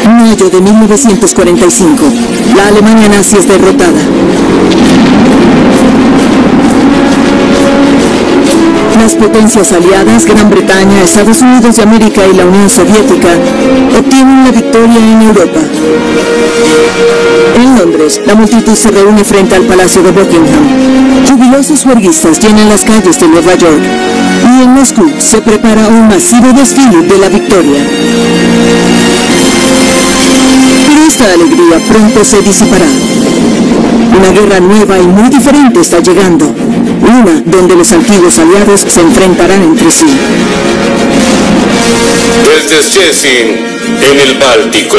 Mayo de 1945. La Alemania nazi es derrotada. Las potencias aliadas, Gran Bretaña, Estados Unidos de América y la Unión Soviética, obtienen la victoria en Europa. En Londres, la multitud se reúne frente al Palacio de Buckingham. Jubilosos huelguistas llenan las calles de Nueva York. Y en Moscú se prepara un masivo desfile de la victoria. Pero esta alegría pronto se disipará. Una guerra nueva y muy diferente está llegando. Una donde los antiguos aliados se enfrentarán entre sí. Desde Szczecin, en el Báltico,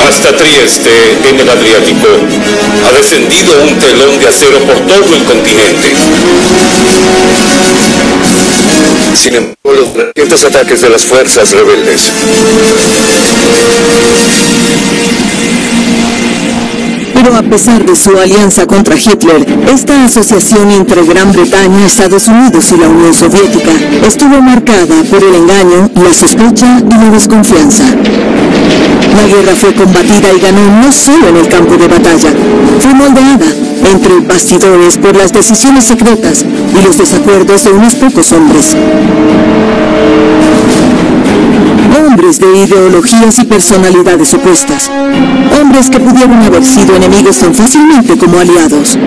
hasta Trieste, en el Adriático, ha descendido un telón de acero por todo el continente. Sin embargo, los recientes ataques de las fuerzas rebeldes. Pero a pesar de su alianza contra Hitler, esta asociación entre Gran Bretaña, Estados Unidos y la Unión Soviética estuvo marcada por el engaño, la sospecha y la desconfianza. La guerra fue combatida y ganó no solo en el campo de batalla, fue moldeada entre bastidores por las decisiones secretas y los desacuerdos de unos pocos hombres. Hombres de ideologías y personalidades opuestas. Hombres que pudieron haber sido enemigos tan fácilmente como aliados.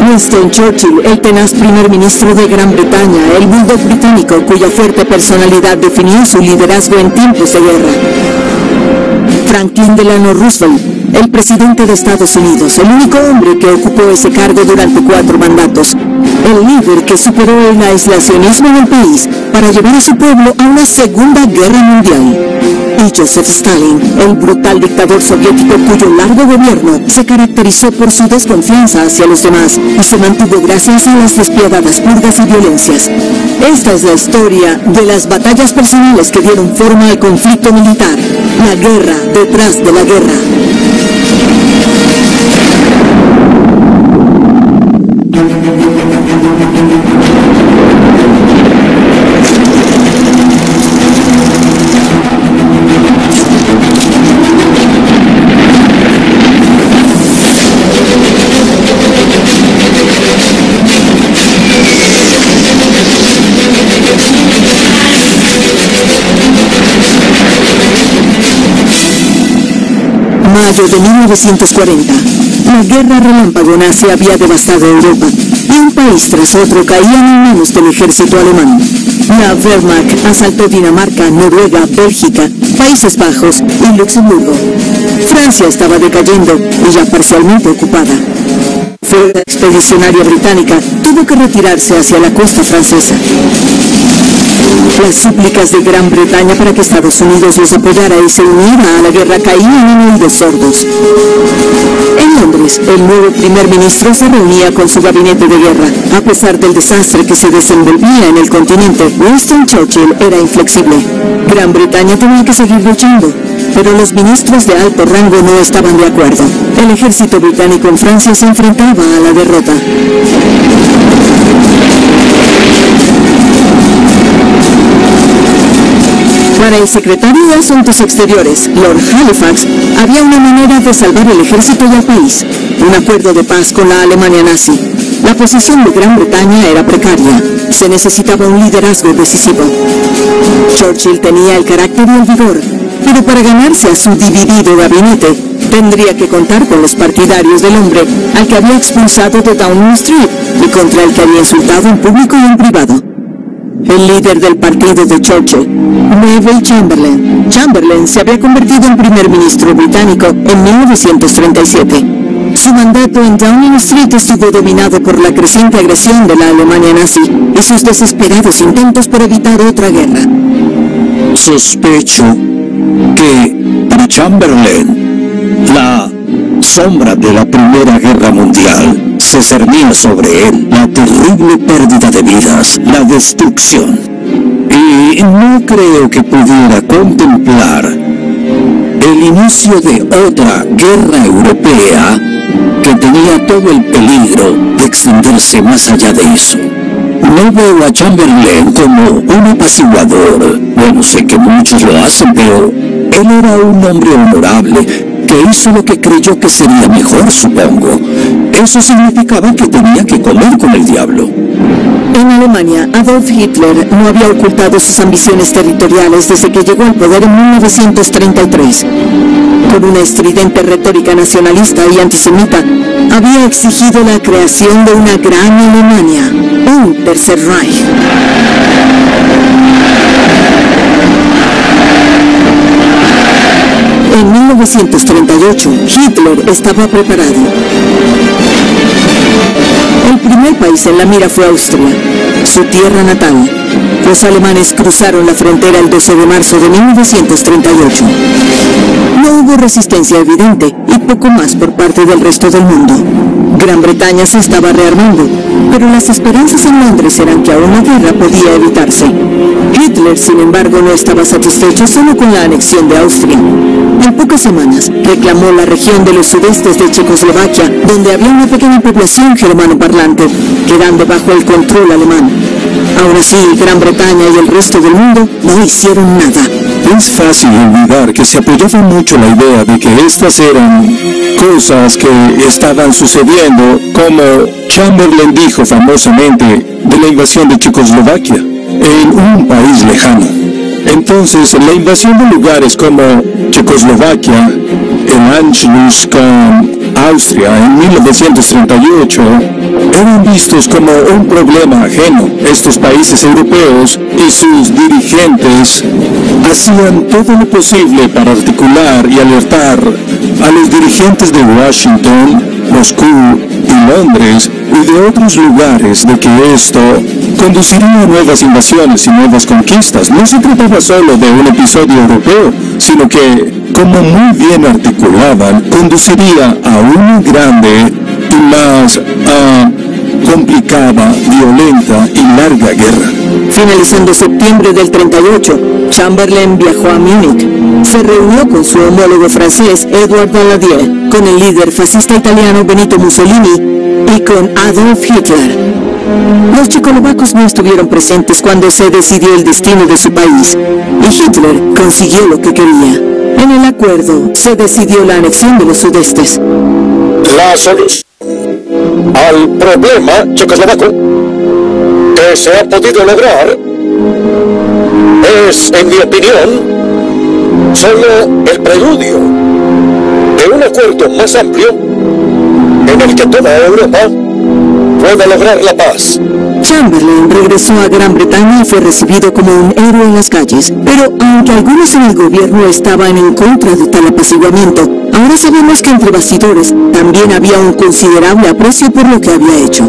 Winston Churchill, el tenaz primer ministro de Gran Bretaña, el bulldog británico cuya fuerte personalidad definió su liderazgo en tiempos de guerra. Franklin Delano Roosevelt, el presidente de Estados Unidos, el único hombre que ocupó ese cargo durante 4 mandatos. El líder que superó el aislacionismo del país para llevar a su pueblo a una segunda guerra mundial. Y Joseph Stalin, el brutal dictador soviético cuyo largo gobierno se caracterizó por su desconfianza hacia los demás y se mantuvo gracias a las despiadadas purgas y violencias. Esta es la historia de las batallas personales que dieron forma al conflicto militar, la guerra detrás de la guerra. Mayo de 1940. La guerra relámpago nazi había devastado Europa y un país tras otro caían en manos del ejército alemán. La Wehrmacht asaltó Dinamarca, Noruega, Bélgica, Países Bajos y Luxemburgo. Francia estaba decayendo y ya parcialmente ocupada. La flota expedicionaria británica tuvo que retirarse hacia la costa francesa. Las súplicas de Gran Bretaña para que Estados Unidos los apoyara y se uniera a la guerra caían en oídos sordos. En Londres, el nuevo primer ministro se reunía con su gabinete de guerra. A pesar del desastre que se desenvolvía en el continente, Winston Churchill era inflexible. Gran Bretaña tenía que seguir luchando, pero los ministros de alto rango no estaban de acuerdo. El ejército británico en Francia se enfrentaba a la derrota. Para el secretario de Asuntos Exteriores, Lord Halifax, había una manera de salvar el ejército y al país, un acuerdo de paz con la Alemania nazi. La posición de Gran Bretaña era precaria, se necesitaba un liderazgo decisivo. Churchill tenía el carácter y el vigor, pero para ganarse a su dividido gabinete, tendría que contar con los partidarios del hombre al que había expulsado de Downing Street y contra el que había insultado en público y en privado. El líder del partido de Churchill, Neville Chamberlain. Chamberlain se había convertido en primer ministro británico en 1937. Su mandato en Downing Street estuvo dominado por la creciente agresión de la Alemania nazi y sus desesperados intentos por evitar otra guerra. Sospecho que para Chamberlain la sombra de la Primera Guerra Mundial se cernía sobre él, la terrible pérdida de vidas, la destrucción. Y no creo que pudiera contemplar el inicio de otra guerra europea que tenía todo el peligro de extenderse más allá de eso. No veo a Chamberlain como un apaciguador. Bueno, sé que muchos lo hacen, pero él era un hombre honorable que hizo lo que creyó que sería mejor, supongo. Eso significaba que tenía que comer con el diablo. En Alemania, Adolf Hitler no había ocultado sus ambiciones territoriales desde que llegó al poder en 1933. Con una estridente retórica nacionalista y antisemita, había exigido la creación de una gran Alemania, un Tercer Reich. En 1938, Hitler estaba preparado. El primer país en la mira fue Austria, su tierra natal. Los alemanes cruzaron la frontera el 12 de marzo de 1938. No hubo resistencia evidente y poco más por parte del resto del mundo. Gran Bretaña se estaba rearmando, pero las esperanzas en Londres eran que aún la guerra podía evitarse. Hitler, sin embargo, no estaba satisfecho solo con la anexión de Austria. En pocas semanas, reclamó la región de los sudestes de Checoslovaquia, donde había una pequeña población germanoparlante, quedando bajo el control alemán. Aún así, Gran Bretaña y el resto del mundo no hicieron nada. Es fácil olvidar que se apoyaba mucho la idea de que estas eran cosas que estaban sucediendo, como Chamberlain dijo famosamente de la invasión de Checoslovaquia, en un país lejano. Entonces, la invasión de lugares como Checoslovaquia, el Anschluss con Austria en 1938, eran vistos como un problema ajeno. Estos países europeos y sus dirigentes hacían todo lo posible para articular y alertar a los dirigentes de Washington, Moscú y Londres y de otros lugares de que esto conduciría a nuevas invasiones y nuevas conquistas. No se trataba solo de un episodio europeo, sino que, como muy bien articulaban, conduciría a una grande y más complicada, violenta y larga guerra. Finalizando septiembre del 38, Chamberlain viajó a Múnich. Se reunió con su homólogo francés Edouard Daladier, con el líder fascista italiano Benito Mussolini y con Adolf Hitler. Los checoslovacos no estuvieron presentes cuando se decidió el destino de su país, y Hitler consiguió lo que quería. En el acuerdo se decidió la anexión de los sudestes. La solución al problema checoslovaco que se ha podido lograr es, en mi opinión, solo el preludio de un acuerdo más amplio en el que toda Europa pueda lograr la paz. Chamberlain regresó a Gran Bretaña y fue recibido como un héroe en las calles, pero aunque algunos en el gobierno estaban en contra de tal apaciguamiento, ahora sabemos que entre bastidores también había un considerable aprecio por lo que había hecho.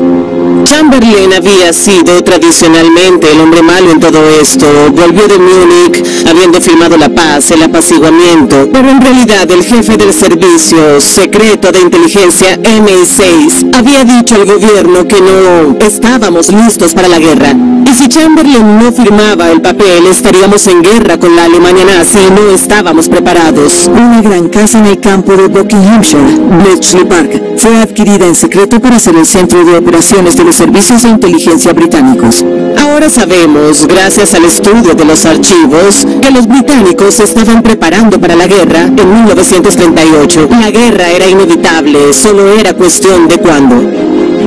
Chamberlain había sido tradicionalmente el hombre malo en todo esto. Volvió de Múnich habiendo firmado la paz, el apaciguamiento, pero en realidad el jefe del servicio secreto de inteligencia MI6 había dicho al gobierno que no estábamos listos para la guerra. Y si Chamberlain no firmaba el papel, estaríamos en guerra con la Alemania nazi y no estábamos preparados. Una gran casa en el campo de Buckinghamshire, Bletchley Park, fue adquirida en secreto para ser el centro de operaciones de los servicios de inteligencia británicos. Ahora sabemos, gracias al estudio de los archivos, que los británicos se estaban preparando para la guerra en 1938. La guerra era inevitable, solo era cuestión de cuándo.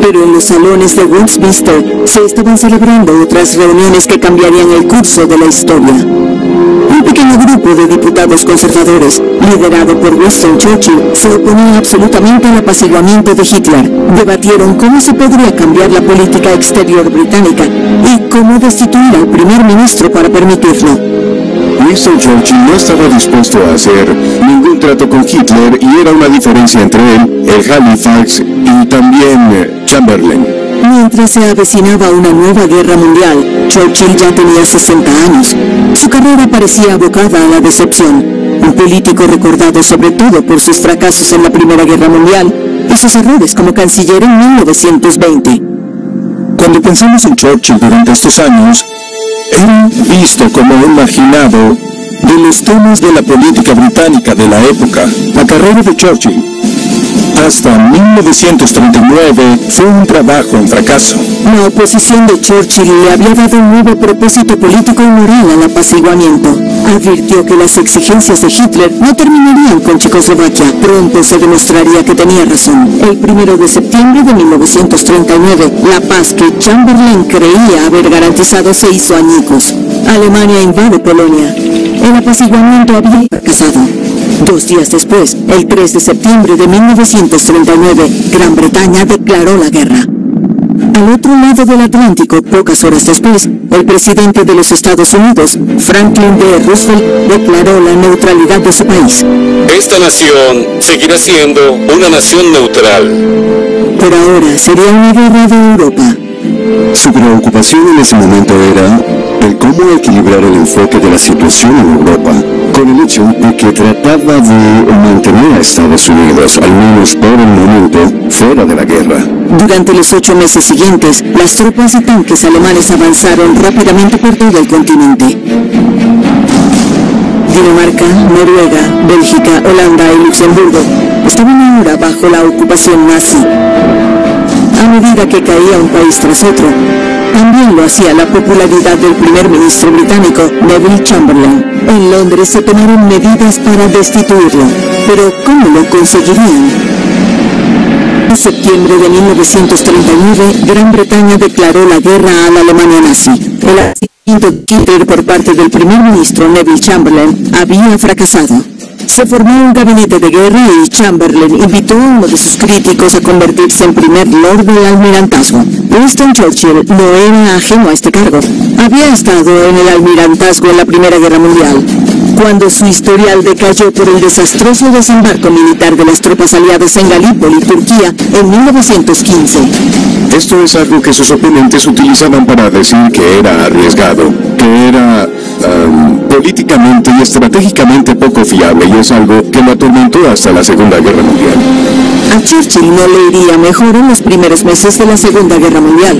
Pero en los salones de Westminster se estaban celebrando otras reuniones que cambiarían el curso de la historia. Un pequeño grupo de diputados conservadores, liderado por Winston Churchill, se oponía absolutamente al apaciguamiento de Hitler. Debatieron cómo se podría cambiar la política exterior británica y cómo destituir al primer ministro para permitirlo. Winston Churchill no estaba dispuesto a hacer ningún trato con Hitler y era una diferencia entre él, el Halifax y también Chamberlain. Mientras se avecinaba una nueva guerra mundial, Churchill ya tenía 60 años. Su carrera parecía abocada a la decepción. Un político recordado sobre todo por sus fracasos en la Primera Guerra Mundial y sus errores como canciller en 1920. Cuando pensamos en Churchill durante estos años, era visto como un marginado de los temas de la política británica de la época. La carrera de Churchill hasta 1939 fue un trabajo en fracaso. La oposición de Churchill le había dado un nuevo propósito político y moral al apaciguamiento. Advirtió que las exigencias de Hitler no terminarían con Checoslovaquia. Pronto se demostraría que tenía razón. El 1 de septiembre de 1939, la paz que Chamberlain creía haber garantizado se hizo añicos. Alemania invade Polonia. El apaciguamiento había fracasado. 2 días después, el 3 de septiembre de 1939, Gran Bretaña declaró la guerra. Al otro lado del Atlántico, pocas horas después, el presidente de los Estados Unidos, Franklin D. Roosevelt, declaró la neutralidad de su país. Esta nación seguirá siendo una nación neutral. Por ahora sería una guerra de Europa. Su preocupación en ese momento era el cómo equilibrar el enfoque de la situación en Europa, con el hecho de que trataba de mantener a Estados Unidos, al menos por el momento, fuera de la guerra. Durante los 8 meses siguientes, las tropas y tanques alemanes avanzaron rápidamente por todo el continente. Dinamarca, Noruega, Bélgica, Holanda y Luxemburgo estaban ahora bajo la ocupación nazi. A medida que caía un país tras otro, también lo hacía la popularidad del primer ministro británico, Neville Chamberlain. En Londres se tomaron medidas para destituirlo, pero ¿cómo lo conseguirían? En septiembre de 1939, Gran Bretaña declaró la guerra a la Alemania nazi. El asesinato de Hitler por parte del primer ministro Neville Chamberlain había fracasado. Se formó un gabinete de guerra y Chamberlain invitó a uno de sus críticos a convertirse en primer lord del almirantazgo. Winston Churchill no era ajeno a este cargo. Había estado en el almirantazgo en la Primera Guerra Mundial, cuando su historial decayó por el desastroso desembarco militar de las tropas aliadas en Galípoli, Turquía, en 1915. Esto es algo que sus oponentes utilizaban para decir que era arriesgado, que era políticamente y estratégicamente poco fiable, y es algo que lo atormentó hasta la Segunda Guerra Mundial. A Churchill no le iría mejor en los primeros meses de la Segunda Guerra Mundial.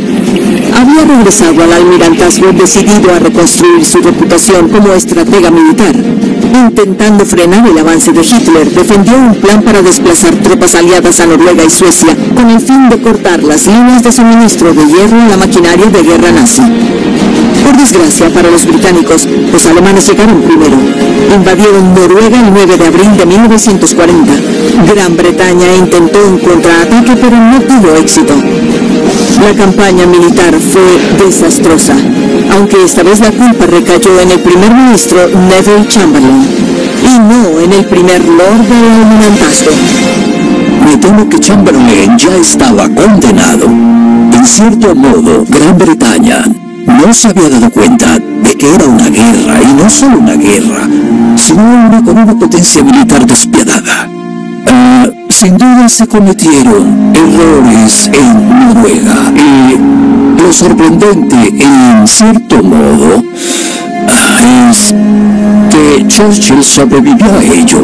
Había regresado al almirantazgo decidido a reconstruir su reputación como estratega militar. Intentando frenar el avance de Hitler, defendió un plan para desplazar tropas aliadas a Noruega y Suecia con el fin de cortar las líneas de suministro de hierro a la maquinaria de guerra nazi. Por desgracia para los británicos, los alemanes llegaron primero. Invadieron Noruega el 9 de abril de 1940. Gran Bretaña intentó un contraataque, pero no tuvo éxito. La campaña militar fue desastrosa, aunque esta vez la culpa recayó en el primer ministro Neville Chamberlain y no en el primer lord del almirantazgo. Me temo que Chamberlain ya estaba condenado. En cierto modo, Gran Bretaña no se había dado cuenta de que era una guerra, y no solo una guerra, sino una con una potencia militar despiadada. Sin duda se cometieron errores en Noruega, y lo sorprendente, en cierto modo, es que Churchill sobrevivió a ello,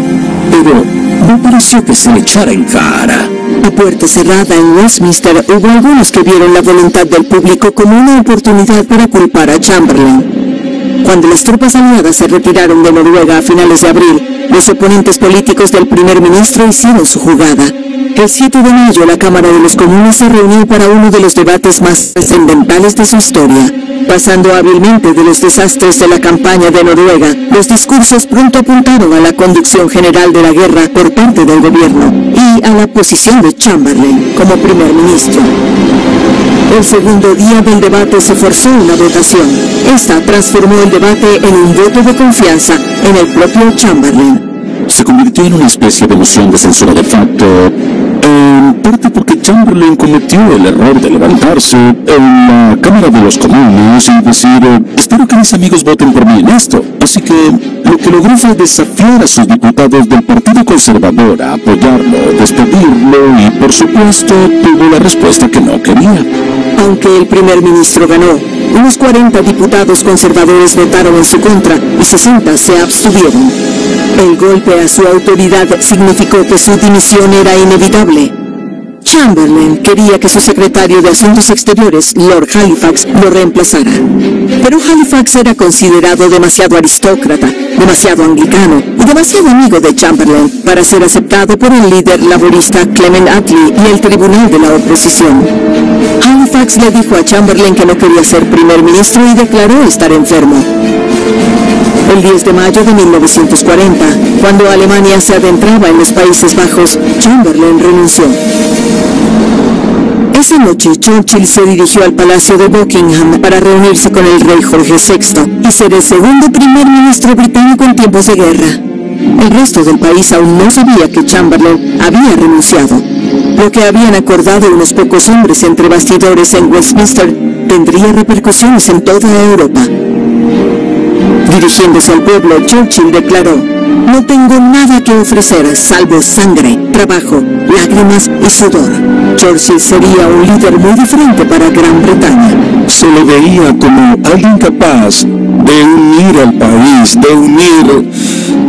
pero no pareció que se le echara en cara. A puerta cerrada en Westminster hubo algunos que vieron la voluntad del público como una oportunidad para culpar a Chamberlain. Cuando las tropas aliadas se retiraron de Noruega a finales de abril, los oponentes políticos del primer ministro hicieron su jugada. El 7 de mayo la Cámara de los Comunes se reunió para uno de los debates más trascendentales de su historia. Pasando hábilmente de los desastres de la campaña de Noruega, los discursos pronto apuntaron a la conducción general de la guerra por parte del gobierno y a la posición de Chamberlain como primer ministro. El segundo día del debate se forzó una votación. Esta transformó el debate en un voto de confianza en el propio Chamberlain. Se convirtió en una especie de moción de censura de facto, en parte porque Chamberlain cometió el error de levantarse en la Cámara de los Comunes y decir: espero que mis amigos voten por mí en esto. Así que lo que logró fue desafiar a sus diputados del Partido Conservador a apoyarlo, despedirlo, y por supuesto tuvo la respuesta que no quería. Aunque el primer ministro ganó, unos 40 diputados conservadores votaron en su contra y 60 se abstuvieron. El golpe a su autoridad significó que su dimisión era inevitable. Chamberlain quería que su secretario de Asuntos Exteriores, Lord Halifax, lo reemplazara. Pero Halifax era considerado demasiado aristócrata, demasiado anglicano demasiado amigo de Chamberlain para ser aceptado por el líder laborista Clement Attlee y el tribunal de la oposición. Halifax le dijo a Chamberlain que no quería ser primer ministro y declaró estar enfermo. El 10 de mayo de 1940, cuando Alemania se adentraba en los Países Bajos, Chamberlain renunció. Esa noche, Churchill se dirigió al Palacio de Buckingham para reunirse con el rey Jorge VI y ser el segundo primer ministro británico en tiempos de guerra. El resto del país aún no sabía que Chamberlain había renunciado. Lo que habían acordado unos pocos hombres entre bastidores en Westminster tendría repercusiones en toda Europa. Dirigiéndose al pueblo, Churchill declaró: "No tengo nada que ofrecer salvo sangre, trabajo, lágrimas y sudor". Churchill sería un líder muy diferente para Gran Bretaña. Se le veía como alguien capaz de unir al país, de unir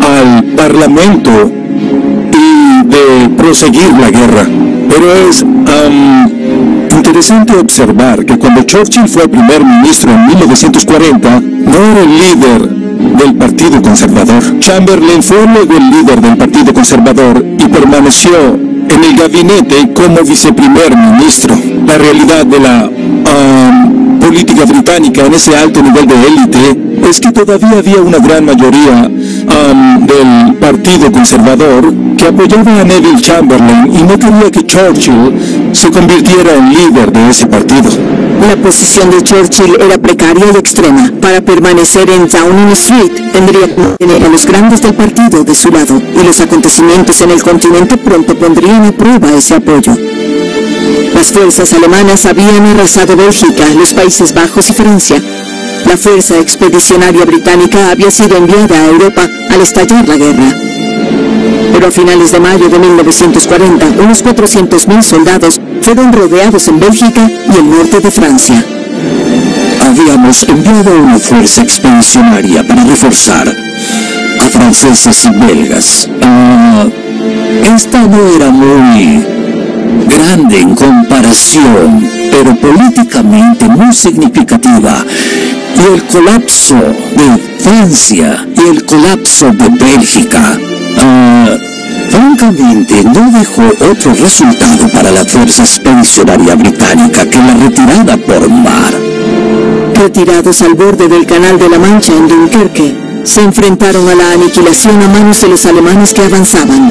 al Parlamento y de proseguir la guerra. Pero es interesante observar que cuando Churchill fue primer ministro en 1940, no era el líder del Partido Conservador. Chamberlain fue luego el líder del Partido Conservador y permaneció en el gabinete como viceprimer ministro. La realidad de la política británica en ese alto nivel de élite es que todavía había una gran mayoría del Partido Conservador que apoyaba a Neville Chamberlain y no quería que Churchill se convirtiera en líder de ese partido. La posición de Churchill era precaria y extrema. Para permanecer en Downing Street, tendría que tener a los grandes del partido de su lado, y los acontecimientos en el continente pronto pondrían a prueba ese apoyo. Las fuerzas alemanas habían arrasado Bélgica, los Países Bajos y Francia. La fuerza expedicionaria británica había sido enviada a Europa al estallar la guerra. Pero a finales de mayo de 1940, unos 400.000 soldados fueron rodeados en Bélgica y el norte de Francia. Habíamos enviado una fuerza expedicionaria para reforzar a franceses y belgas. Esta no era muy grande en comparación, pero políticamente muy significativa. Y el colapso de Francia y el colapso de Bélgica, francamente, no dejó otro resultado para la fuerza expedicionaria británica que la retirada por mar. Retirados al borde del Canal de la Mancha en Dunkerque, se enfrentaron a la aniquilación a manos de los alemanes que avanzaban.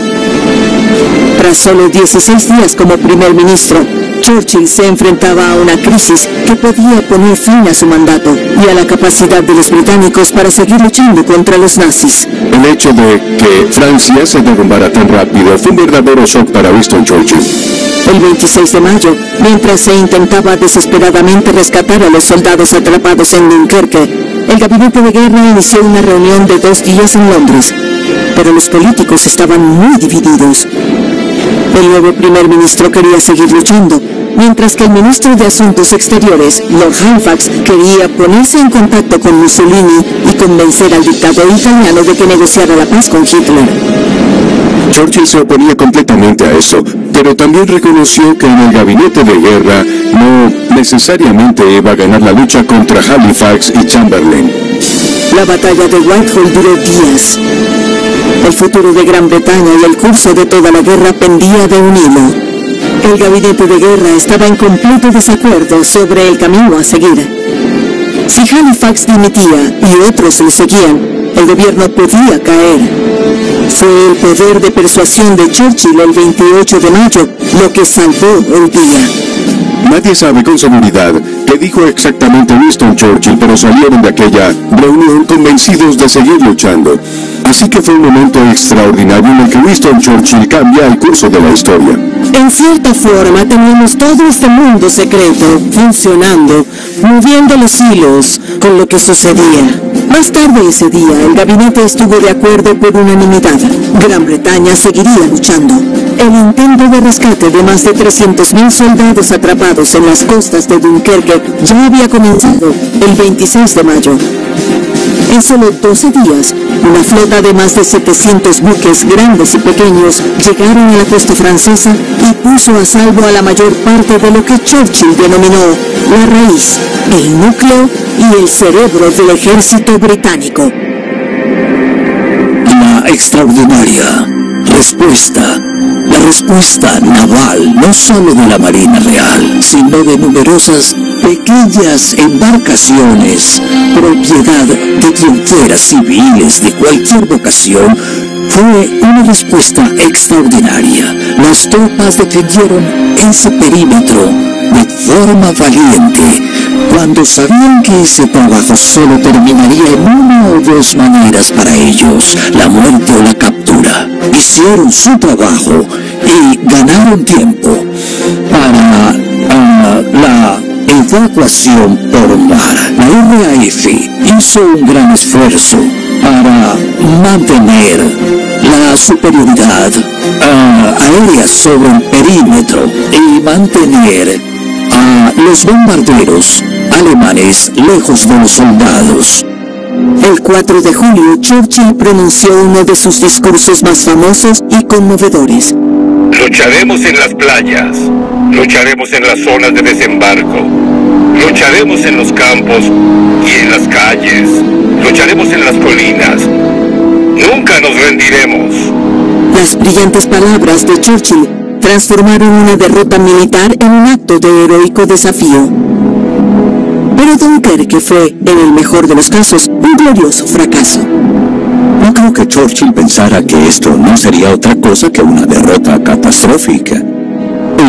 Tras solo 16 días como primer ministro, Churchill se enfrentaba a una crisis que podía poner fin a su mandato y a la capacidad de los británicos para seguir luchando contra los nazis. El hecho de que Francia se derrumbara tan rápido fue un verdadero shock para Winston Churchill. El 26 de mayo, mientras se intentaba desesperadamente rescatar a los soldados atrapados en Dunkerque, el gabinete de guerra inició una reunión de 2 días en Londres, pero los políticos estaban muy divididos. El nuevo primer ministro quería seguir luchando, mientras que el ministro de Asuntos Exteriores, Lord Halifax, quería ponerse en contacto con Mussolini y convencer al dictador italiano de que negociara la paz con Hitler. Churchill se oponía completamente a eso, pero también reconoció que en el gabinete de guerra no necesariamente iba a ganar la lucha contra Halifax y Chamberlain. La batalla de Whitehall duró días. El futuro de Gran Bretaña y el curso de toda la guerra pendía de un hilo. El gabinete de guerra estaba en completo desacuerdo sobre el camino a seguir. Si Halifax dimitía y otros lo seguían, el gobierno podía caer. Fue el poder de persuasión de Churchill el 28 de mayo lo que salvó el día. Nadie sabe con seguridad qué dijo exactamente Winston Churchill, pero salieron de aquella reunión convencidos de seguir luchando. Así que fue un momento extraordinario en el que Winston Churchill cambia el curso de la historia. En cierta forma teníamos todo este mundo secreto funcionando, moviendo los hilos con lo que sucedía. Más tarde ese día, el gabinete estuvo de acuerdo por unanimidad. Gran Bretaña seguiría luchando. El intento de rescate de más de 300.000 soldados atrapados en las costas de Dunkerque ya había comenzado el 26 de mayo. En solo 12 días, una flota de más de 700 buques grandes y pequeños llegaron a la costa francesa y puso a salvo a la mayor parte de lo que Churchill denominó la raíz, el núcleo y el cerebro del ejército británico. La extraordinaria respuesta, la respuesta naval, no solo de la Marina Real, sino de numerosas pequeñas embarcaciones, propiedad de quien fuera, civiles de cualquier vocación, fue una respuesta extraordinaria. Las tropas defendieron ese perímetro de forma valiente, cuando sabían que ese trabajo solo terminaría en una o dos maneras para ellos, la muerte o la captura. Hicieron su trabajo y ganaron tiempo para la evacuación por mar. La RAF hizo un gran esfuerzo para mantener la superioridad aérea sobre el perímetro y mantener a los bombarderos alemanes lejos de los soldados. El 4 de julio, Churchill pronunció uno de sus discursos más famosos y conmovedores. Lucharemos en las playas, lucharemos en las zonas de desembarco, lucharemos en los campos y en las calles, lucharemos en las colinas. Nunca nos rendiremos. Las brillantes palabras de Churchill transformaron una derrota militar en un acto de heroico desafío. Pero Dunkerque fue, en el mejor de los casos, un glorioso fracaso. No creo que Churchill pensara que esto no sería otra cosa que una derrota catastrófica,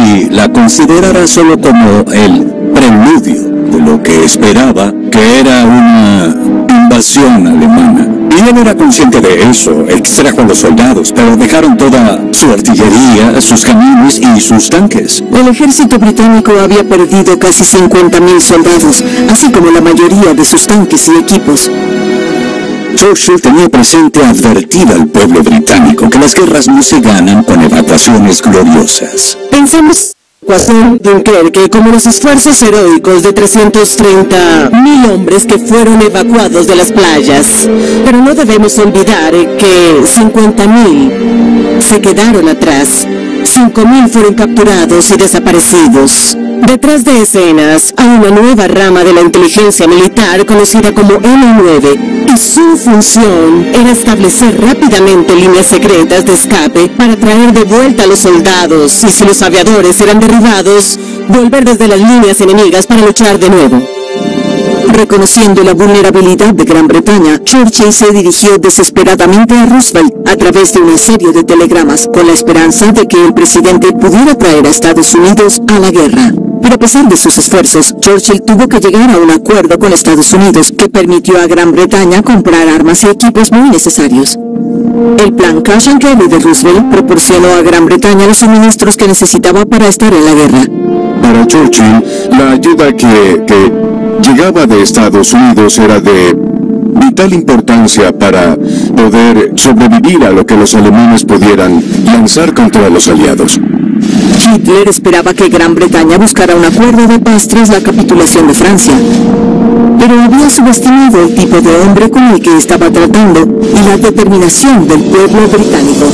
y la considerara solo como el preludio de lo que esperaba, que era una invasión alemana. Y él era consciente de eso, extrajo a los soldados, pero dejaron toda su artillería, sus cañones y sus tanques. El ejército británico había perdido casi 50.000 soldados, así como la mayoría de sus tanques y equipos. Churchill tenía presente advertir al pueblo británico que las guerras no se ganan con evacuaciones gloriosas. Pensemos en Dunkerque como los esfuerzos heroicos de 330.000 hombres que fueron evacuados de las playas. Pero no debemos olvidar que 50.000 se quedaron atrás. 5.000 fueron capturados y desaparecidos. Detrás de escenas hay una nueva rama de la inteligencia militar conocida como M9, y su función era establecer rápidamente líneas secretas de escape para traer de vuelta a los soldados, y si los aviadores eran derribados, volver desde las líneas enemigas para luchar de nuevo. Reconociendo la vulnerabilidad de Gran Bretaña, Churchill se dirigió desesperadamente a Roosevelt a través de una serie de telegramas, con la esperanza de que el presidente pudiera traer a Estados Unidos a la guerra. Pero a pesar de sus esfuerzos, Churchill tuvo que llegar a un acuerdo con Estados Unidos que permitió a Gran Bretaña comprar armas y equipos muy necesarios. El plan Cash and Carry de Roosevelt proporcionó a Gran Bretaña los suministros que necesitaba para estar en la guerra. Para Churchill, la ayuda que llegaba de Estados Unidos era de vital importancia para poder sobrevivir a lo que los alemanes pudieran lanzar contra los aliados. Hitler esperaba que Gran Bretaña buscara un acuerdo de paz tras la capitulación de Francia, pero había subestimado el tipo de hombre con el que estaba tratando y la determinación del pueblo británico.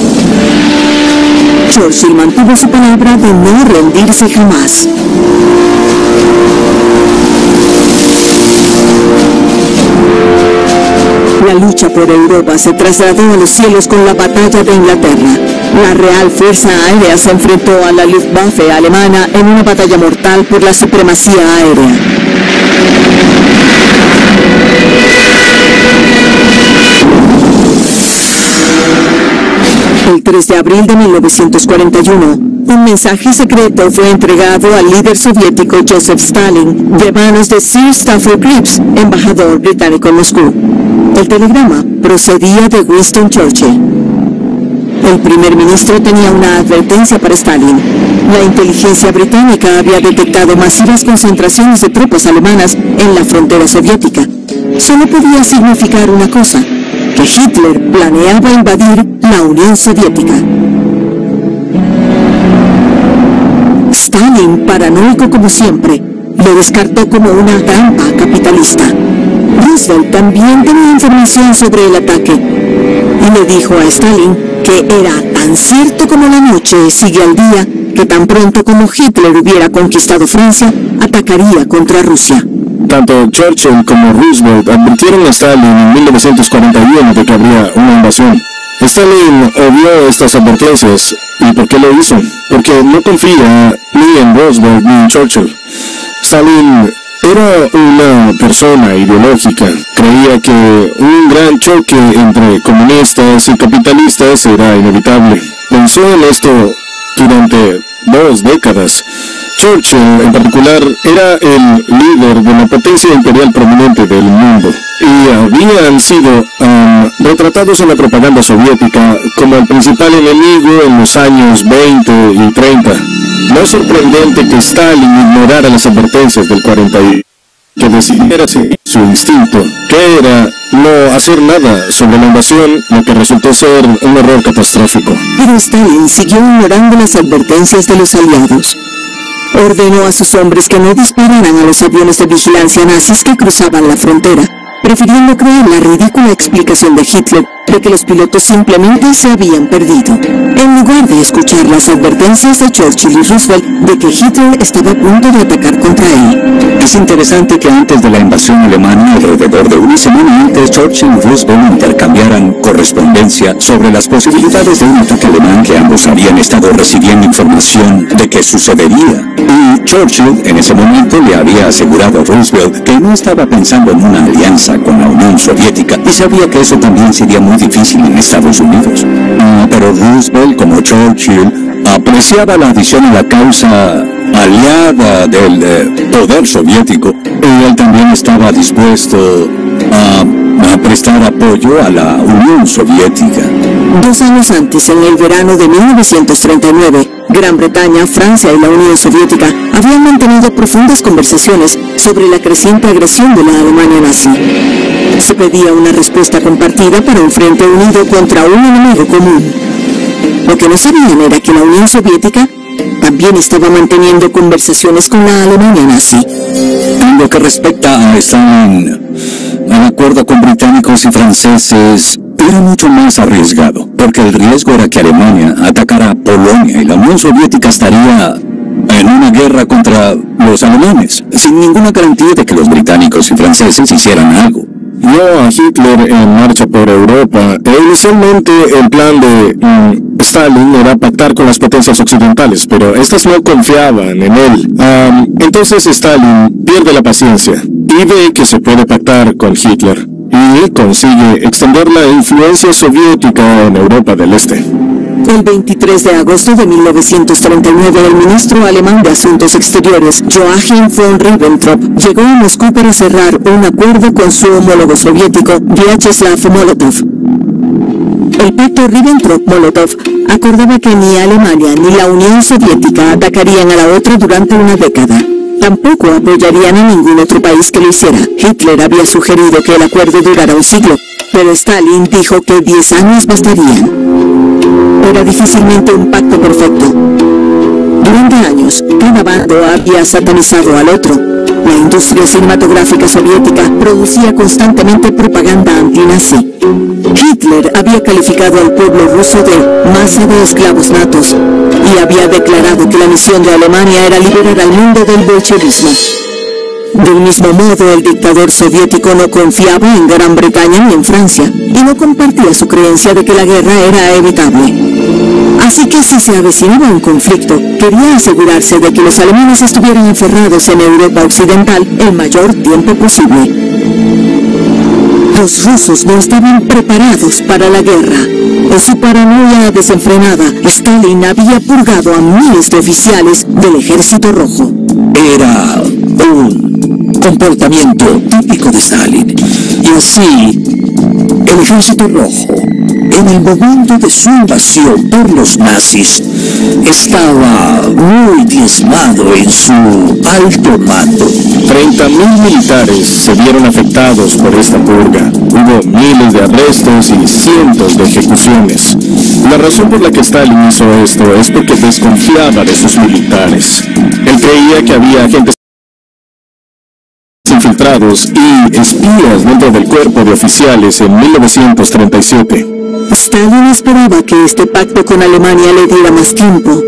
Churchill mantuvo su palabra de no rendirse jamás. La lucha por Europa se trasladó a los cielos con la batalla de Inglaterra. La Real Fuerza Aérea se enfrentó a la Luftwaffe alemana en una batalla mortal por la supremacía aérea. El 3 de abril de 1941, un mensaje secreto fue entregado al líder soviético Joseph Stalin de manos de Sir Stafford Cripps, embajador británico en Moscú. El telegrama procedía de Winston Churchill. El primer ministro tenía una advertencia para Stalin. La inteligencia británica había detectado masivas concentraciones de tropas alemanas en la frontera soviética. Solo podía significar una cosa: que Hitler planeaba invadir la Unión Soviética. Stalin, paranoico como siempre, lo descartó como una trampa capitalista. Roosevelt también tenía información sobre el ataque y le dijo a Stalin que era tan cierto como la noche sigue al día, que tan pronto como Hitler hubiera conquistado Francia, atacaría contra Rusia. Tanto Churchill como Roosevelt advirtieron a Stalin en 1941 de que habría una invasión. Stalin obvió estas advertencias. ¿Y por qué lo hizo? Porque no confía ni en Roosevelt ni en Churchill. Stalin era una persona ideológica. Creía que un gran choque entre comunistas y capitalistas era inevitable. Pensó en esto durante 2 décadas. Churchill, en particular, era el líder de la potencia imperial prominente del mundo y habían sido retratados en la propaganda soviética como el principal enemigo en los años 20 y 30. No es sorprendente que Stalin ignorara las advertencias del 41, que decidiera seguir su instinto, que era no hacer nada sobre la invasión, lo que resultó ser un error catastrófico. Pero Stalin siguió ignorando las advertencias de los aliados. Ordenó a sus hombres que no dispararan a los aviones de vigilancia nazis que cruzaban la frontera, prefiriendo creer la ridícula explicación de Hitler de que los pilotos simplemente se habían perdido, en lugar de escuchar las advertencias de Churchill y Roosevelt de que Hitler estaba a punto de atacar contra él. Es interesante que antes de la invasión alemana, alrededor de una semana antes, Churchill y Roosevelt intercambiaran correspondencia sobre las posibilidades de un ataque alemán, que ambos habían estado recibiendo información de que sucedería. Y Churchill en ese momento le había asegurado a Roosevelt que no estaba pensando en una alianza con la Unión Soviética y sabía que eso también sería muy difícil en Estados Unidos. Pero Roosevelt, como Churchill, apreciaba la adición a la causa aliada del poder soviético, y él también estaba dispuesto a prestar apoyo a la Unión Soviética. 2 años antes, en el verano de 1939, Gran Bretaña, Francia y la Unión Soviética habían mantenido profundas conversaciones sobre la creciente agresión de la Alemania nazi. Se pedía una respuesta compartida para un frente unido contra un enemigo común. Lo que no sabían era que la Unión Soviética también estaba manteniendo conversaciones con la Alemania nazi. En lo que respecta a Stalin, el acuerdo con británicos y franceses era mucho más arriesgado, porque el riesgo era que Alemania atacara a Polonia y la Unión Soviética estaría en una guerra contra los alemanes, sin ninguna garantía de que los británicos y franceses hicieran algo. Vio a Hitler en marcha por Europa, e inicialmente el plan de Stalin era pactar con las potencias occidentales, pero estas no confiaban en él. Entonces Stalin pierde la paciencia y ve que se puede pactar con Hitler, y consigue extender la influencia soviética en Europa del Este. El 23 de agosto de 1939, el ministro alemán de Asuntos Exteriores, Joachim von Ribbentrop, llegó a Moscú para cerrar un acuerdo con su homólogo soviético, Vyacheslav Molotov. El pacto Ribbentrop-Molotov acordaba que ni Alemania ni la Unión Soviética atacarían a la otra durante una década. Tampoco apoyarían a ningún otro país que lo hiciera. Hitler había sugerido que el acuerdo durara un siglo, pero Stalin dijo que 10 años bastarían. Era difícilmente un pacto perfecto. Durante años, cada bando había satanizado al otro. La industria cinematográfica soviética producía constantemente propaganda antinazi. Hitler había calificado al pueblo ruso de masa de esclavos natos y había declarado que la misión de Alemania era liberar al mundo del bolchevismo. Del mismo modo, el dictador soviético no confiaba en Gran Bretaña ni en Francia, y no compartía su creencia de que la guerra era evitable. Así que si se avecinaba un conflicto, quería asegurarse de que los alemanes estuvieran encerrados en Europa Occidental el mayor tiempo posible. Los rusos no estaban preparados para la guerra. En su paranoia desenfrenada, Stalin había purgado a miles de oficiales del Ejército Rojo. Era un comportamiento típico de Stalin. Y así, el Ejército Rojo, en el momento de su invasión por los nazis, estaba muy diezmado en su alto mando. 30.000 militares se vieron afectados por esta purga. Hubo miles de arrestos y cientos de ejecuciones. La razón por la que Stalin hizo esto es porque desconfiaba de sus militares. Él creía que había agentes infiltrados y espías dentro del cuerpo de oficiales en 1937. Stalin esperaba que este pacto con Alemania le diera más tiempo,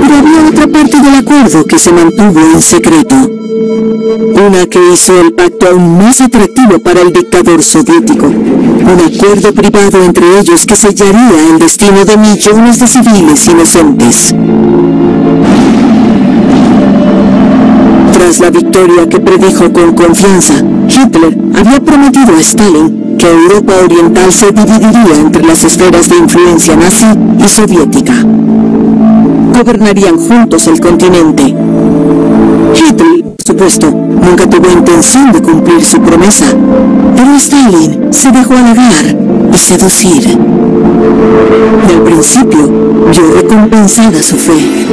pero había otra parte del acuerdo que se mantuvo en secreto. Una que hizo el pacto aún más atractivo para el dictador soviético. Un acuerdo privado entre ellos que sellaría el destino de millones de civiles inocentes. Tras la victoria que predijo con confianza, Hitler había prometido a Stalin que Europa Oriental se dividiría entre las esferas de influencia nazi y soviética. Gobernarían juntos el continente. Hitler, por supuesto, nunca tuvo intención de cumplir su promesa, pero Stalin se dejó halagar y seducir. Al principio, vio recompensada su fe.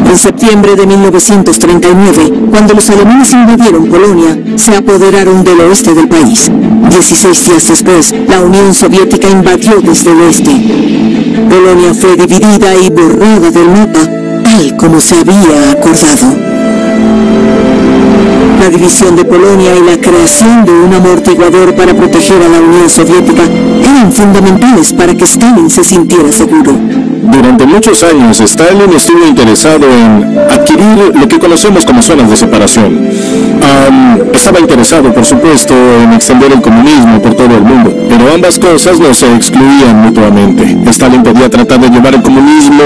En septiembre de 1939, cuando los alemanes invadieron Polonia, se apoderaron del oeste del país. 16 días después, la Unión Soviética invadió desde el oeste. Polonia fue dividida y borrada del mapa, tal como se había acordado. La división de Polonia y la creación de un amortiguador para proteger a la Unión Soviética eran fundamentales para que Stalin se sintiera seguro. Durante muchos años, Stalin estuvo interesado en adquirir lo que conocemos como zonas de separación. Estaba interesado, por supuesto, en extender el comunismo por todo el mundo, pero ambas cosas no se excluían mutuamente. Stalin podía tratar de llevar el comunismo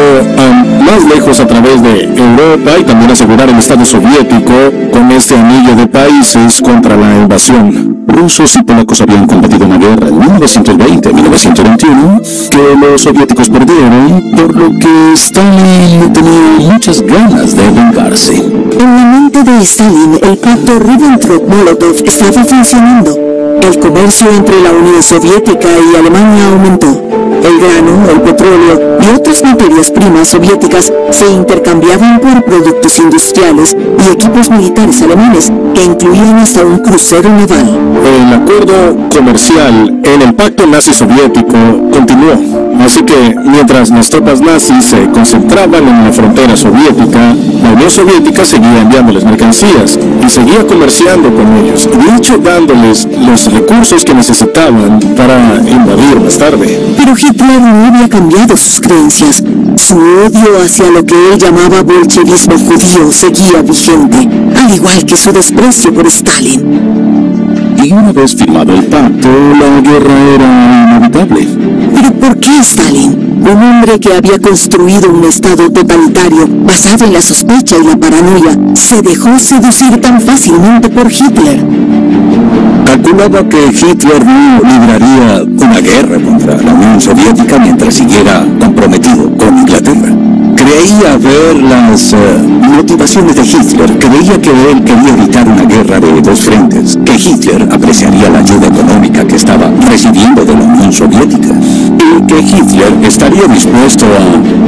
más lejos a través de Europa y también asegurar el Estado soviético con este anillo de países contra la invasión. Rusos y polacos habían combatido una guerra en 1920-1921 que los soviéticos perdieron, por lo que Stalin tenía muchas ganas de vengarse. En la mente de Stalin, el pacto Ribbentrop-Molotov estaba funcionando. El comercio entre la Unión Soviética y Alemania aumentó. El grano, el petróleo y otras materias primas soviéticas se intercambiaban por productos industriales y equipos militares alemanes que incluían hasta un crucero naval. El acuerdo comercial en el pacto nazi-soviético continuó, así que mientras las tropas nazis se concentraban en la frontera soviética, la Unión Soviética seguía enviándoles mercancías y seguía comerciando con ellos, de hecho dándoles los recursos que necesitaban para invadir más tarde. Pero Hitler no había cambiado sus creencias. Su odio hacia lo que él llamaba bolchevismo judío seguía vigente, al igual que su desprecio por Stalin. Y una vez firmado el pacto, la guerra era inevitable. ¿Pero por qué Stalin, un hombre que había construido un estado totalitario basado en la sospecha y la paranoia, se dejó seducir tan fácilmente por Hitler? Calculaba que Hitler no libraría una guerra contra la Unión Soviética mientras siguiera comprometido con Inglaterra. Creía ver las motivaciones de Hitler, creía que él quería evitar una guerra de dos frentes, que Hitler apreciaría la ayuda económica que estaba recibiendo de la Unión Soviética, y que Hitler estaría dispuesto a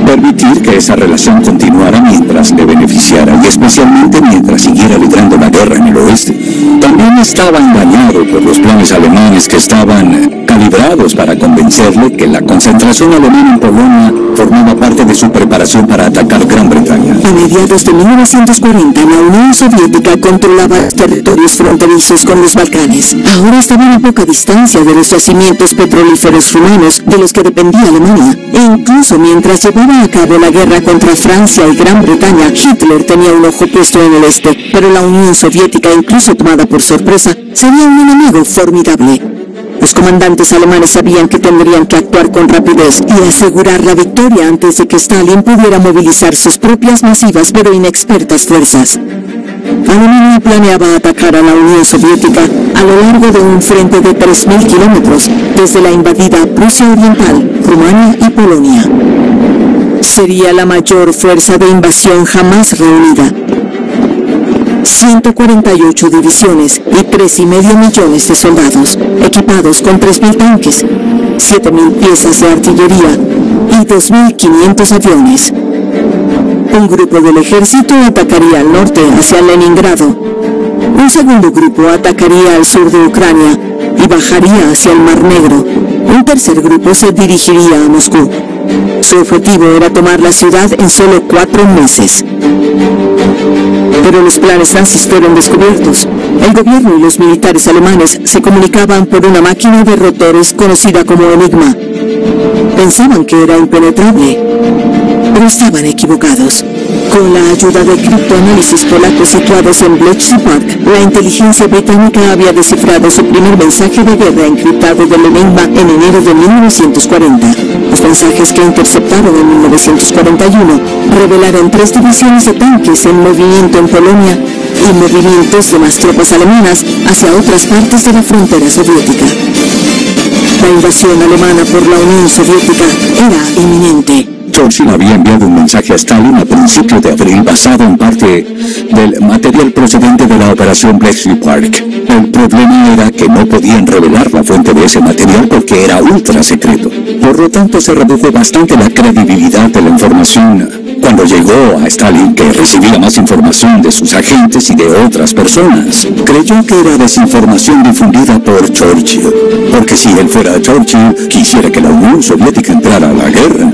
permitir que esa relación continuara mientras le beneficiara, y especialmente mientras siguiera librando la guerra en el oeste. También estaba engañado por los planes alemanes que estaban calibrados para convencerle que la concentración alemana en Polonia formaba parte de su preparación para atacar Gran Bretaña. A mediados de 1940, la Unión Soviética controlaba los territorios fronterizos con los Balcanes. Ahora estaba a poca distancia de los yacimientos petrolíferos rumanos de los que dependía Alemania. E incluso mientras llevaba a cabo la guerra contra Francia y Gran Bretaña, Hitler tenía un ojo puesto en el este, pero la Unión Soviética, incluso tomada por sorpresa, sería un enemigo formidable. Los comandantes alemanes sabían que tendrían que actuar con rapidez y asegurar la victoria antes de que Stalin pudiera movilizar sus propias masivas pero inexpertas fuerzas. Alemania planeaba atacar a la Unión Soviética a lo largo de un frente de 3.000 kilómetros, desde la invadida Prusia Oriental, Rumania y Polonia. Sería la mayor fuerza de invasión jamás reunida. 148 divisiones y 3,5 millones de soldados, equipados con 3.000 tanques, 7.000 piezas de artillería y 2.500 aviones. Un grupo del ejército atacaría al norte hacia Leningrado. Un segundo grupo atacaría al sur de Ucrania y bajaría hacia el Mar Negro. Un tercer grupo se dirigiría a Moscú. Su objetivo era tomar la ciudad en solo 4 meses. Pero los planes nazis fueron descubiertos. El gobierno y los militares alemanes se comunicaban por una máquina de rotores conocida como Enigma. Pensaban que era impenetrable, pero estaban equivocados. Con la ayuda de criptoanálisis polacos situados en Bletchley Park, la inteligencia británica había descifrado su primer mensaje de guerra encriptado del Enigma en enero de 1940. Los mensajes que interceptaron en 1941 revelaron 3 divisiones de tanques en movimiento en Polonia y movimientos de más tropas alemanas hacia otras partes de la frontera soviética. La invasión alemana por la Unión Soviética era inminente. Churchill había enviado un mensaje a Stalin a principios de abril basado en parte del material procedente de la operación Bletchley Park. El problema era que no podían revelar la fuente de ese material porque era ultra secreto. Por lo tanto, se redujo bastante la credibilidad de la información cuando llegó a Stalin, que recibía más información de sus agentes y de otras personas. Creyó que era desinformación difundida por Churchill, porque si él fuera Churchill, quisiera que la Unión Soviética entrara a la guerra.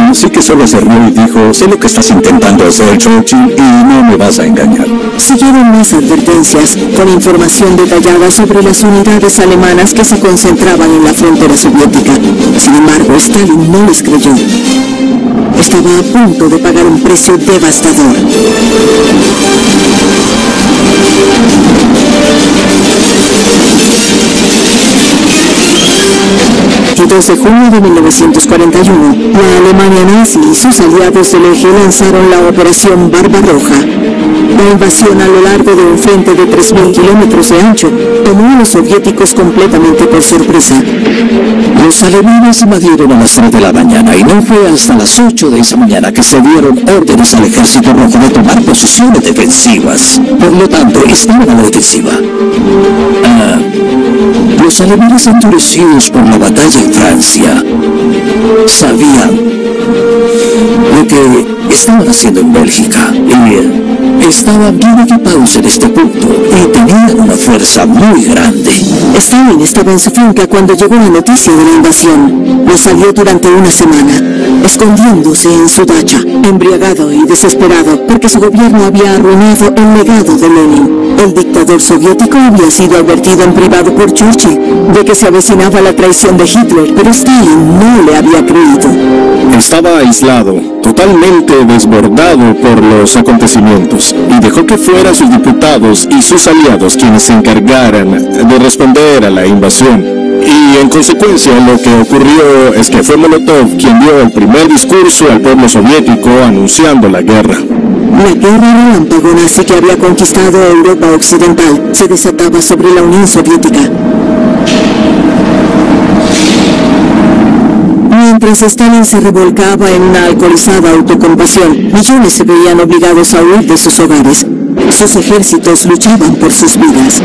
Así que solo se rió y dijo: sé lo que estás intentando hacer, Churchill, y no me vas a engañar. Siguieron más advertencias, con información detallada sobre las unidades alemanas que se concentraban en la frontera soviética. Sin embargo, Stalin no les creyó. Estaba a punto de pagar un precio devastador. El 2 de junio de 1941, la Alemania nazi y sus aliados del eje lanzaron la Operación Barbarroja. La invasión a lo largo de un frente de 3.000 kilómetros de ancho tomó a los soviéticos completamente por sorpresa. Los alemanes invadieron a las 3 de la mañana y no fue hasta las 8 de esa mañana que se dieron órdenes al ejército rojo de tomar posiciones defensivas. Por lo tanto, estaban a la defensiva. Los alemanes, endurecidos por la batalla en Francia, sabían lo que estaban haciendo en Bélgica y estaban bien equipados en este punto y tenían una fuerza muy grande. Stalin estaba en su finca cuando llegó la noticia de la invasión. No salió durante una semana, escondiéndose en su dacha, embriagado y desesperado porque su gobierno había arruinado el legado de Lenin. El dictador soviético había sido advertido en privado por Churchill de que se avecinaba la traición de Hitler, pero Stalin no le había creído. Estaba aislado, totalmente desbordado por los acontecimientos, y dejó que fueran sus diputados y sus aliados quienes se encargaran de responder a la invasión. Y en consecuencia lo que ocurrió es que fue Molotov quien dio el primer discurso al pueblo soviético anunciando la guerra. La guerra relámpago nazi que había conquistado Europa Occidental se desataba sobre la Unión Soviética. Mientras Stalin se revolcaba en una alcoholizada autocompasión, millones se veían obligados a huir de sus hogares. Sus ejércitos luchaban por sus vidas.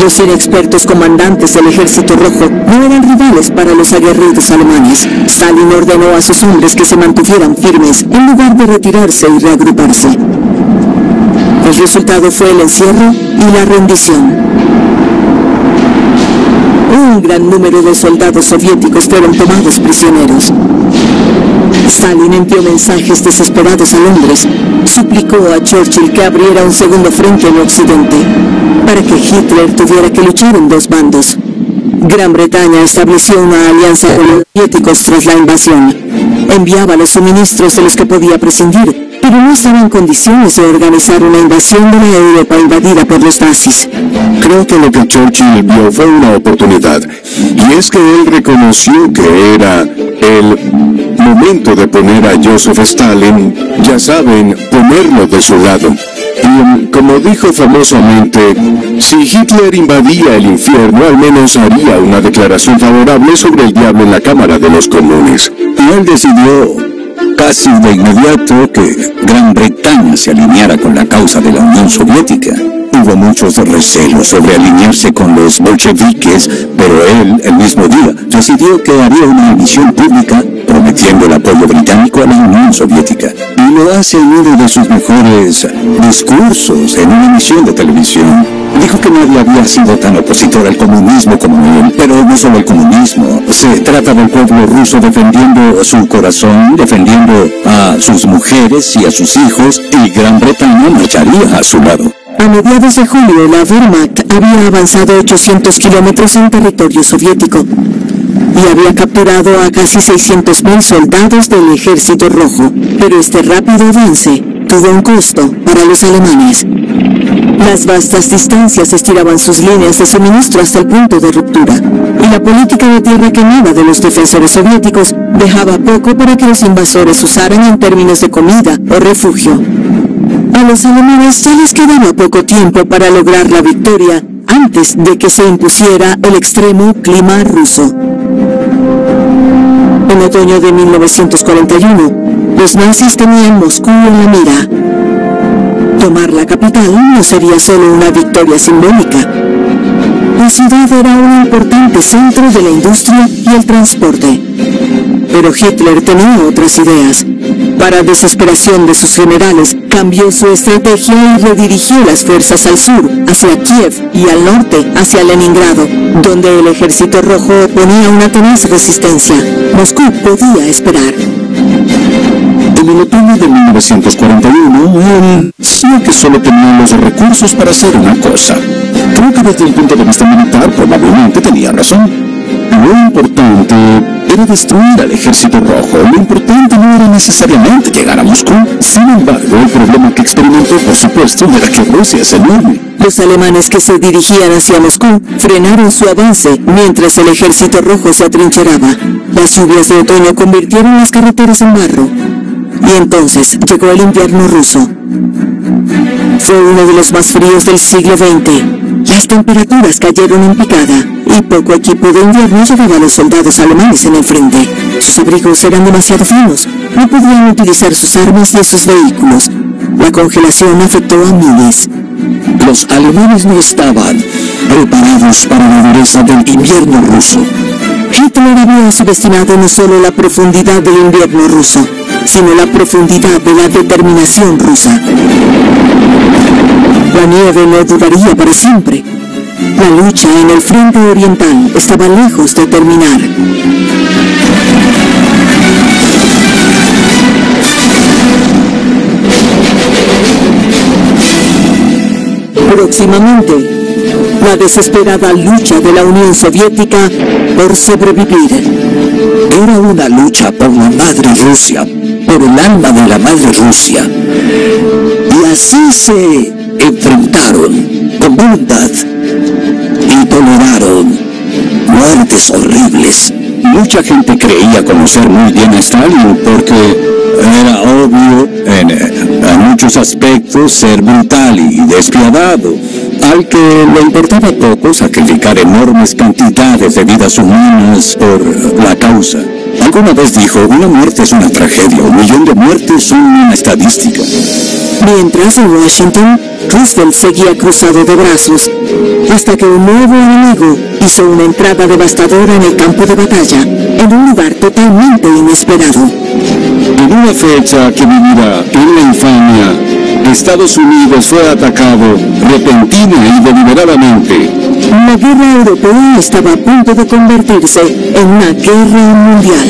Los inexpertos comandantes del Ejército Rojo no eran rivales para los aguerridos alemanes. Stalin ordenó a sus hombres que se mantuvieran firmes en lugar de retirarse y reagruparse. El resultado fue el encierro y la rendición. Un gran número de soldados soviéticos fueron tomados prisioneros. Stalin envió mensajes desesperados a Londres. Suplicó a Churchill que abriera un segundo frente en Occidente, para que Hitler tuviera que luchar en 2 bandos. Gran Bretaña estableció una alianza con los soviéticos tras la invasión. Enviaba los suministros de los que podía prescindir, pero no estaba en condiciones de organizar una invasión de la Europa invadida por los nazis. Creo que lo que Churchill vio fue una oportunidad, y es que él reconoció que era el momento de poner a Joseph Stalin, ya saben, ponerlo de su lado. Y como dijo famosamente, si Hitler invadía el infierno, al menos haría una declaración favorable sobre el diablo en la Cámara de los Comunes. Y él decidió casi de inmediato que Gran Bretaña se alineara con la causa de la Unión Soviética. Hubo muchos recelos sobre alinearse con los bolcheviques, pero él, el mismo día, decidió que haría una emisión pública prometiendo el apoyo británico a la Unión Soviética. Y lo hace en uno de sus mejores discursos en una emisión de televisión. Dijo que nadie había sido tan opositor al comunismo como él, pero no solo el comunismo. Se trata del pueblo ruso defendiendo su corazón, defendiendo a sus mujeres y a sus hijos, y Gran Bretaña marcharía a su lado. A mediados de julio, la Wehrmacht había avanzado 800 kilómetros en territorio soviético. y había capturado a casi 600.000 soldados del Ejército Rojo, pero este rápido avance tuvo un costo para los alemanes. Las vastas distancias estiraban sus líneas de suministro hasta el punto de ruptura, y la política de tierra quemada de los defensores soviéticos dejaba poco para que los invasores usaran en términos de comida o refugio. A los alemanes ya les quedaba poco tiempo para lograr la victoria antes de que se impusiera el extremo clima ruso. En otoño de 1941, los nazis tenían Moscú en la mira. Tomar la capital no sería solo una victoria simbólica. La ciudad era un importante centro de la industria y el transporte. Pero Hitler tenía otras ideas. Para desesperación de sus generales, cambió su estrategia y redirigió las fuerzas al sur, hacia Kiev, y al norte, hacia Leningrado, donde el Ejército Rojo oponía una tenaz resistencia. Moscú podía esperar. En el otoño de 1941, él decía que solo tenía los recursos para hacer una cosa. Creo que desde el punto de vista militar probablemente tenía razón. Lo importante era destruir al Ejército Rojo. Lo importante no era necesariamente llegar a Moscú. Sin embargo, el problema que experimentó, por supuesto, era que Rusia es enorme. Los alemanes que se dirigían hacia Moscú frenaron su avance mientras el Ejército Rojo se atrincheraba. Las lluvias de otoño convirtieron las carreteras en barro. Y entonces llegó el invierno ruso. Fue uno de los más fríos del siglo XX. Las temperaturas cayeron en picada y poco equipo de invierno llegaba a los soldados alemanes en el frente. Sus abrigos eran demasiado finos, no podían utilizar sus armas ni sus vehículos. La congelación afectó a miles. Los alemanes no estaban preparados para la dureza del invierno ruso. Hitler había subestimado no solo la profundidad del invierno ruso, sino la profundidad de la determinación rusa. La nieve no duraría para siempre. La lucha en el frente oriental estaba lejos de terminar. Próximamente, la desesperada lucha de la Unión Soviética por sobrevivir. Era una lucha por la madre Rusia, por el alma de la madre Rusia. Y así se enfrentaron con voluntad y toleraron muertes horribles. Mucha gente creía conocer muy bien a Stalin porque era obvio en muchos aspectos ser brutal y despiadado, al que le importaba poco sacrificar enormes cantidades de vidas humanas por la causa. Alguna vez dijo, una muerte es una tragedia, 1 millón de muertes son una estadística. Mientras en Washington, Roosevelt seguía cruzado de brazos, hasta que un nuevo enemigo hizo una entrada devastadora en el campo de batalla, en un lugar totalmente inesperado. En una fecha que vivirá en la infamia, Estados Unidos fue atacado repentina y deliberadamente. La guerra europea estaba a punto de convertirse en una guerra mundial.